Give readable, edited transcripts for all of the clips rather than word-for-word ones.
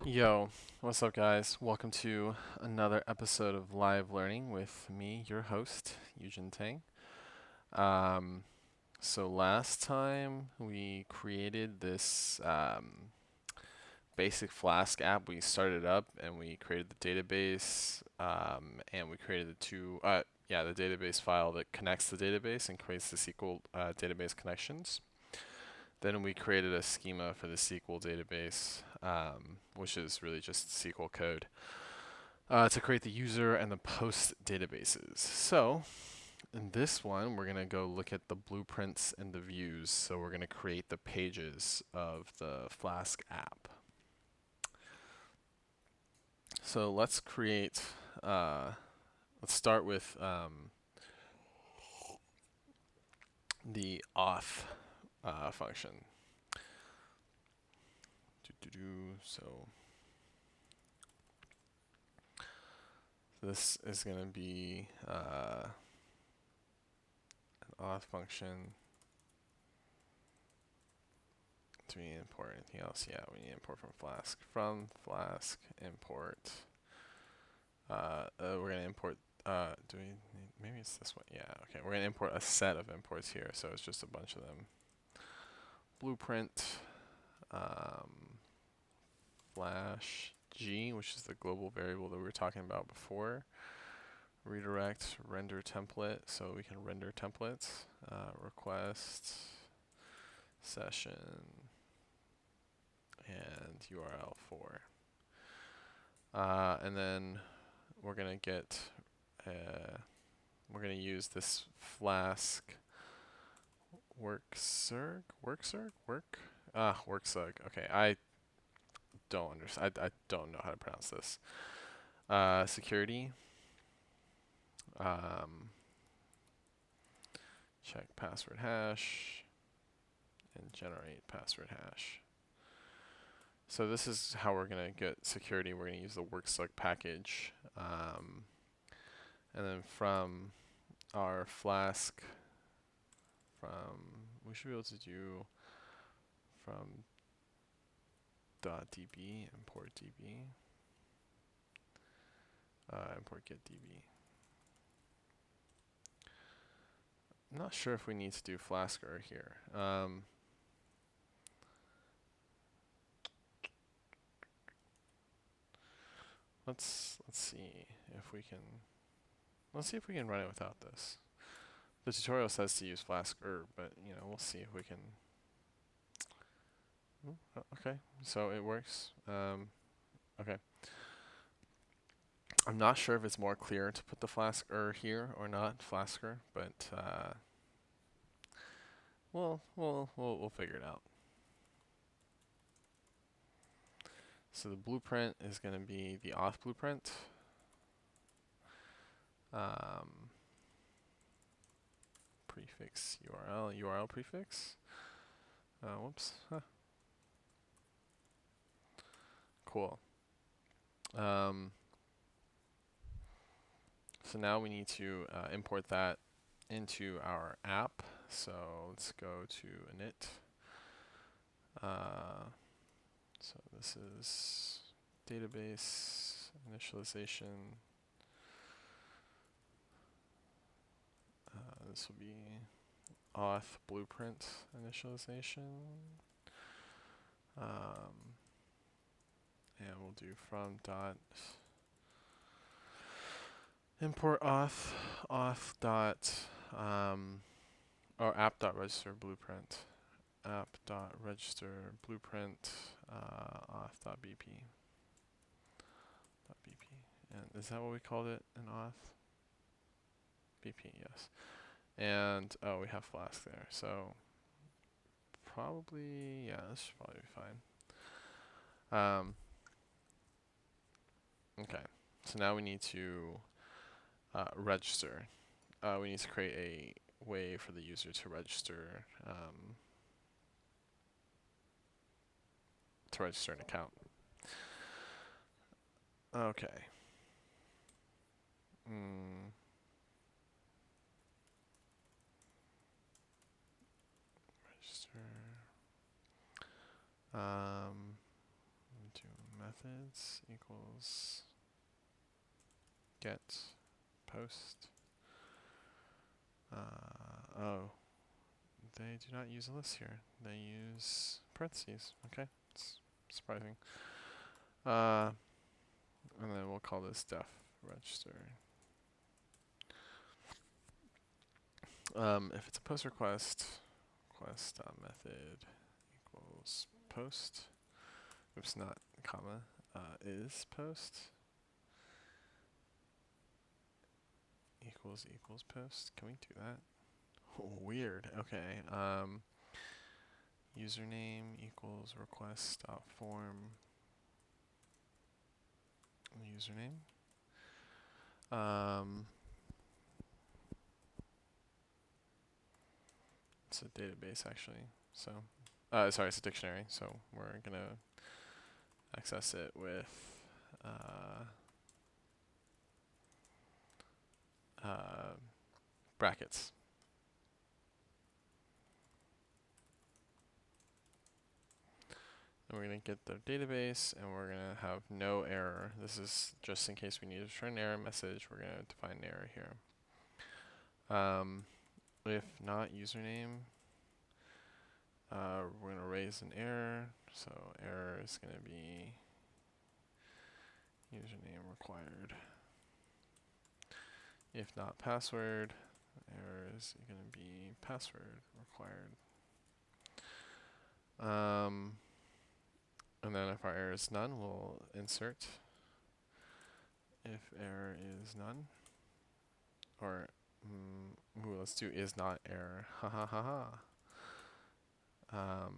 Yo, what's up, guys? Welcome to another episode of Live Learning with me, your host, Eugen Tang. Um, so last time we created this basic Flask app. We started up and we created the database, and we created the database file that connects the database and creates the SQL database connections. Then we created a schema for the SQL database, which is really just SQL code to create the user and the post databases. So in this one, we're going to go look at the blueprints and the views. So we're going to create the pages of the Flask app. So let's start with the auth function. So this is going to be an auth function. Do we import anything else? Yeah, we need to import from Flask. From Flask, import. We're gonna import. Do we need, maybe it's this one? Yeah. Okay. We're gonna import a set of imports here, so it's just a bunch of them. Blueprint, um, flash g, which is the global variable that we were talking about before. Redirect render template, so we can render templates. Request session and URL for. And then we're gonna get we're gonna use this Flask worksug. Okay, I don't understand. I don't know how to pronounce this. Security. Um, check password hash and generate password hash. So this is how we're gonna get security. We're gonna use the worksug package, and then from our Flask, we should be able to do from .db import db, import get db. I'm not sure if we need to do Flasker here. Let's see if we can. Let's see if we can run it without this. The tutorial says to use Flasker, but we'll see if we can. Okay, so it works. Okay. I'm not sure if it's more clear to put the Flasker here or not, Flasker, but we'll figure it out. So the blueprint is going to be the auth blueprint. Prefix URL prefix. Whoops. Huh. Cool. So now we need to import that into our app. So let's go to init. So this is database initialization. This will be auth blueprint initialization. And we'll do from dot import auth dot or app dot register blueprint app dot register blueprint auth dot bp. And is that what we called it in auth? BP, yes. And we have Flask there, so probably this should probably be fine. Okay, so now we need to register. We need to create a way for the user to register an account. Okay. Register. Do methods equals get post. Oh, they do not use a list here. They use parentheses. Okay, it's surprising. And then we'll call this def register. If it's a post request, request.method equals post. Oops, not comma. Is post equals post. Can we do that? Oh, weird. Okay. Username equals request.form username. It's a database actually. So, sorry, it's a dictionary. So we're gonna access it with brackets. And we're going to get the database, and we're going to have no error. This is just in case we need to return an error message. We're going to define an error here. If not username, we're going to raise an error. So error is going to be username required. If not password, error is going to be password required. And then if our error is none, we'll insert if error is none. Or, let's do is not error. Ha ha ha ha.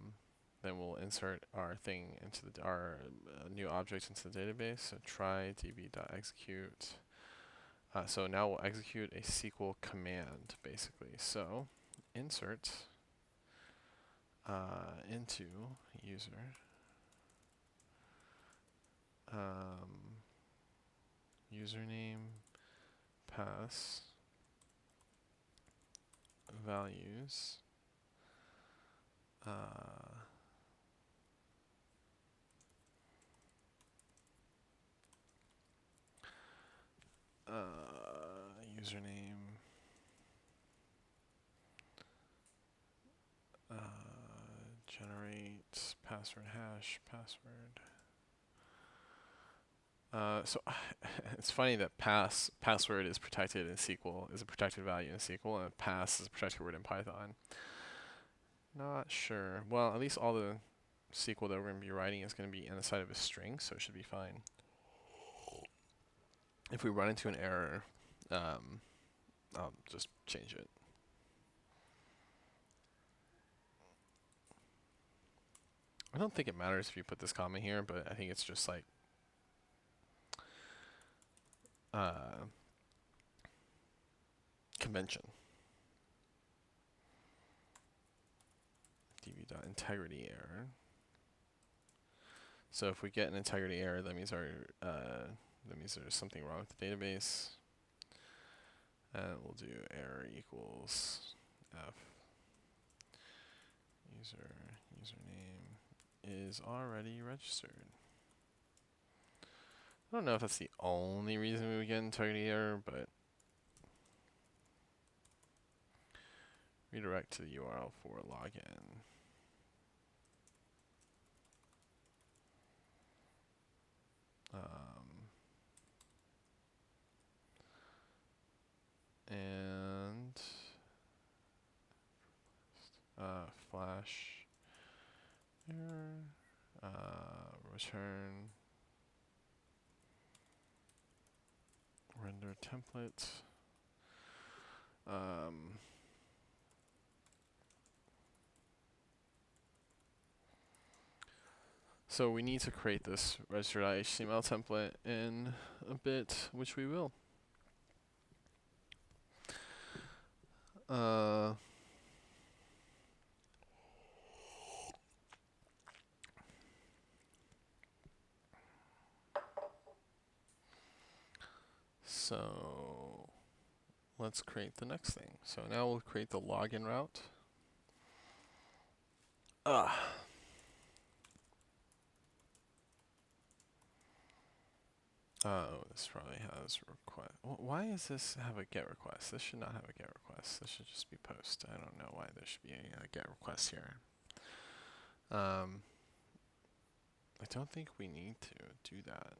Then we'll insert our thing into our new object into the database. So try db.execute. So now we'll execute a SQL command, basically. So insert into user username pass values username generate password hash password. So it's funny that password is protected in SQL, is a protected value in SQL, and pass is a protected word in Python. Not sure. Well, at least all the SQL that we're going to be writing is going to be inside of a string, so it should be fine. If we run into an error, I'll just change it. I don't think it matters if you put this comma here, but I think it's just like convention. db.integrity error. So if we get an integrity error, that means there's something wrong with the database. And we'll do error equals f username is already registered. I don't know if that's the only reason we would get an integrity error, but redirect to the URL for login. And flash error, return render template. So we need to create this register.html template in a bit, which we will. So let's create the next thing. So now we'll create the login route. Oh, this probably has request. Why does this have a get request? This should not have a get request. This should just be post. I don't know why there should be a get request here. I don't think we need to do that.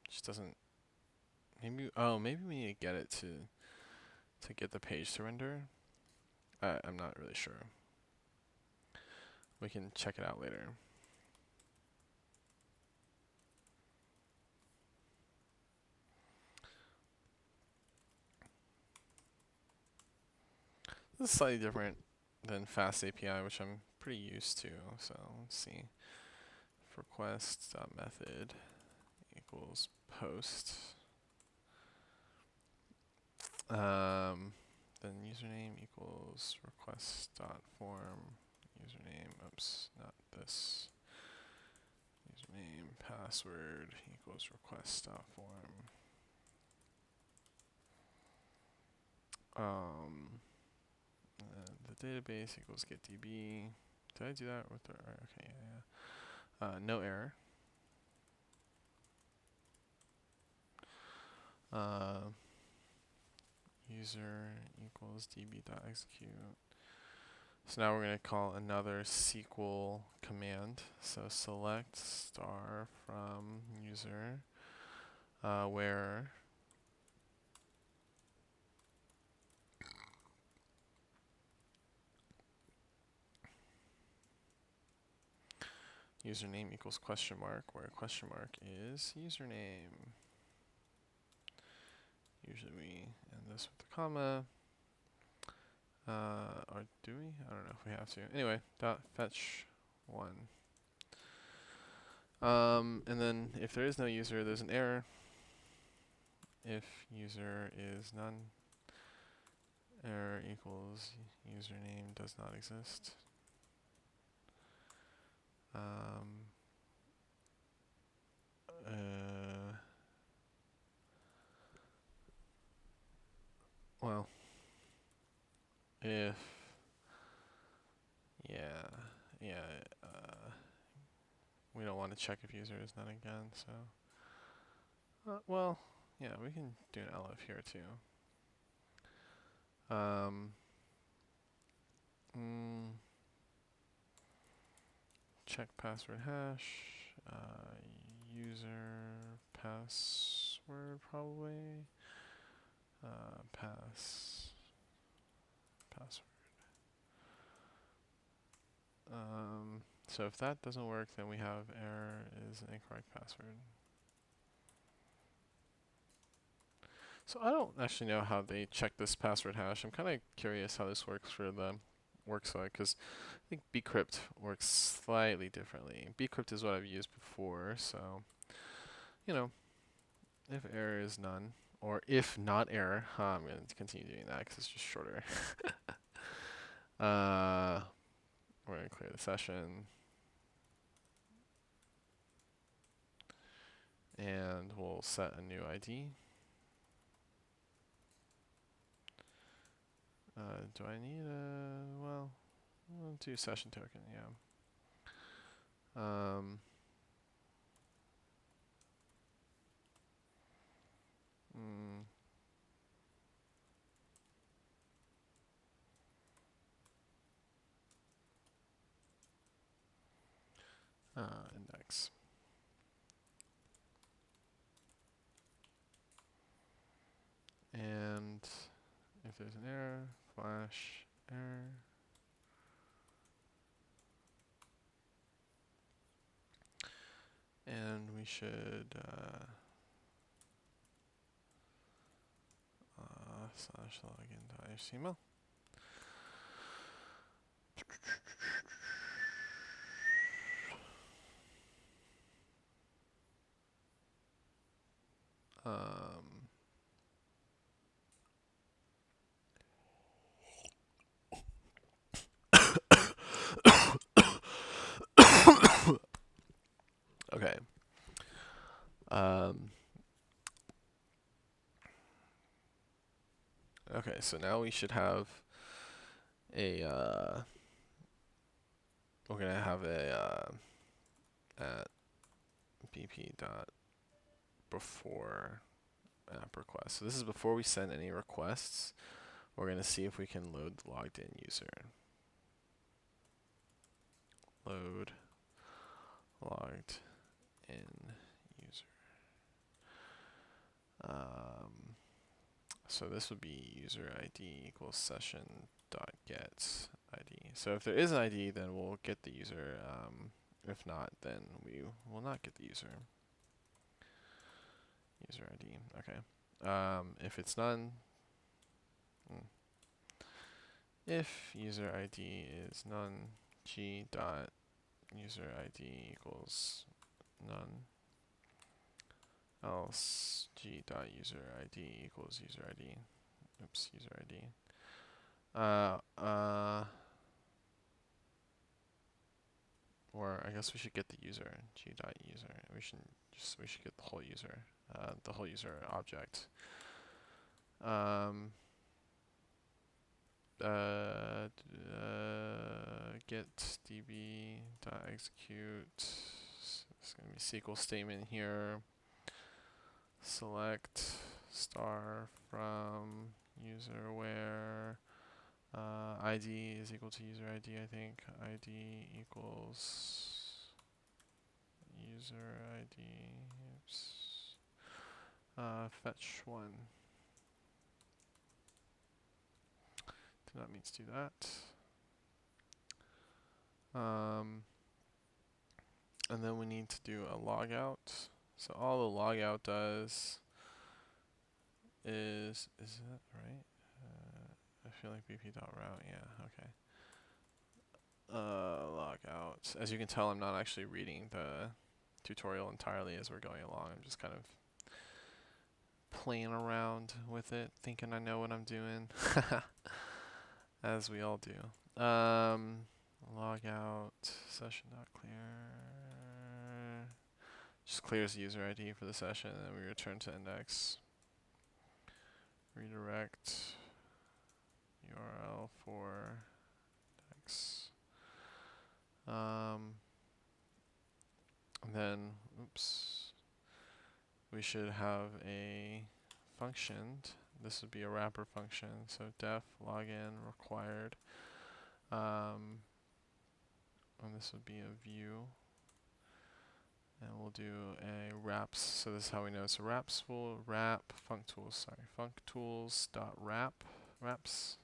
It just doesn't. Maybe. Oh, maybe we need to get it to get the page to render. I'm not really sure. We can check it out later. This is slightly different than Fast API, which I'm pretty used to. So let's see. If request.method equals post. Then username equals request.form. Username, oops, not this. Username password equals request.form. The database equals getDB. Did I do that with the? Okay, yeah. No error. User equals db.execute. So now we're going to call another SQL command. So select star from user where username equals question mark, where question mark is username. Usually we end this with a comma. Or do we? I don't know if we have to. Anyway, dot fetch 1. And then if there is no user, there's an error. If user is none, error equals username does not exist. Well, if yeah, we don't want to check if user is none again, so well, yeah, we can do an elif here too. Check password hash, user password probably, password. So if that doesn't work, then we have error is an incorrect password. So I don't actually know how they check this password hash. I'm kind of curious how this works for the worksite, because I think bcrypt works slightly differently. Bcrypt is what I've used before, so you know, if error is none, or if not error, I'm going to continue doing that because it's just shorter. We're going to clear the session. And we'll set a new ID. Do I need a, well, we'll do session token, yeah. Index. And if there's an error, flash error. And we should slash login.html. Okay. Okay, so now we should have a, we're gonna have a, at bp.page before an app request. So this is before we send any requests. We're going to see if we can load the logged in user. Load logged in user. So this would be user ID equals session dot get ID. So if there is an ID, then we'll get the user. If not, then we will not get the user. User ID. Okay. If it's none, if user ID is none, g dot user ID equals none. Else g dot user ID equals user ID. Oops, user ID. Or I guess we should get the user, g dot user. We should get the whole user object. Get db dot execute. It's gonna be SQL statement here. Select star from user where ID is equal to user ID, I think. ID equals user ID. Oops. Fetch one. Did not mean to do that. And then we need to do a logout. So all the logout does is that right? I feel like bp.route, yeah, okay. Logout. As you can tell, I'm not actually reading the tutorial entirely as we're going along. I'm just kind of playing around with it, thinking I know what I'm doing, as we all do. Logout session.clear just clears the user ID for the session, and then we return to index. Redirect URL for index. And then, oops, we should have a function. This would be a wrapper function. So def login required. And this would be a view. And we'll do a wraps. So this is how we know. So wraps will wrap functools. Sorry, functools dot wraps.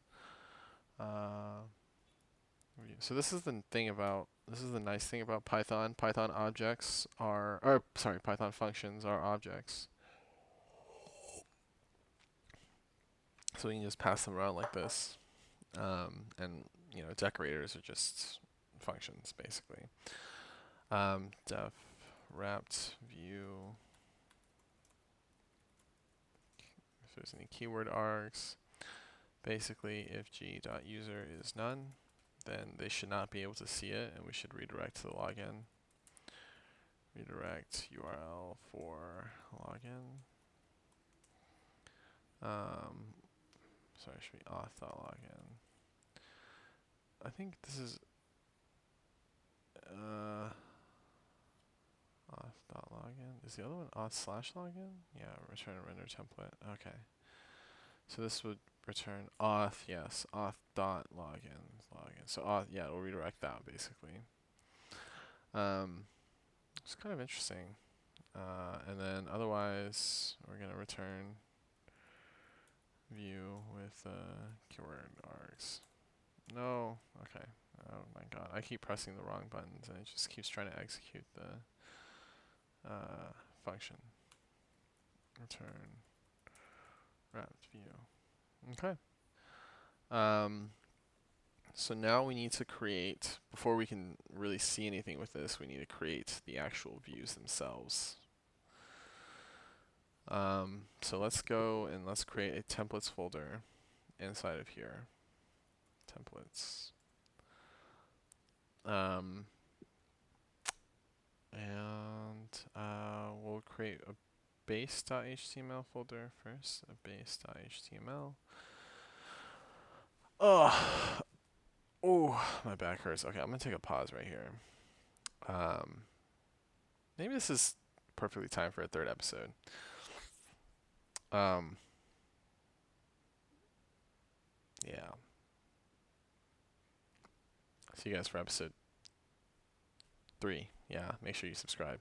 So this is the thing about, this is the nice thing about Python. Python objects are, or sorry, Python functions are objects. So we can just pass them around like this. And you know, decorators are just functions basically. Def wrapped view. If there's any keyword args, basically if g.user is none, then they should not be able to see it, and we should redirect to the login. Redirect URL for login. Sorry, it should be auth.login. I think this is auth.login. Is the other one auth/login? Yeah, return a render template. Okay. So this would return auth, yes, auth.login. Login. So auth, yeah, it'll redirect that basically. It's kind of interesting. And then otherwise, we're gonna return view with keyword args. No, okay. Oh my god, I keep pressing the wrong buttons and it just keeps trying to execute the function. Return wrapped view. Okay. So now we need to create, before we can really see anything with this, we need to create the actual views themselves. So let's go and let's create a templates folder inside of here. Templates. We'll create a base.html folder first, a base.html. Oh, my back hurts. Okay, I'm gonna take a pause right here. Maybe this is perfectly timed for a third episode. Um, yeah. See you guys for episode 3. Yeah, make sure you subscribe.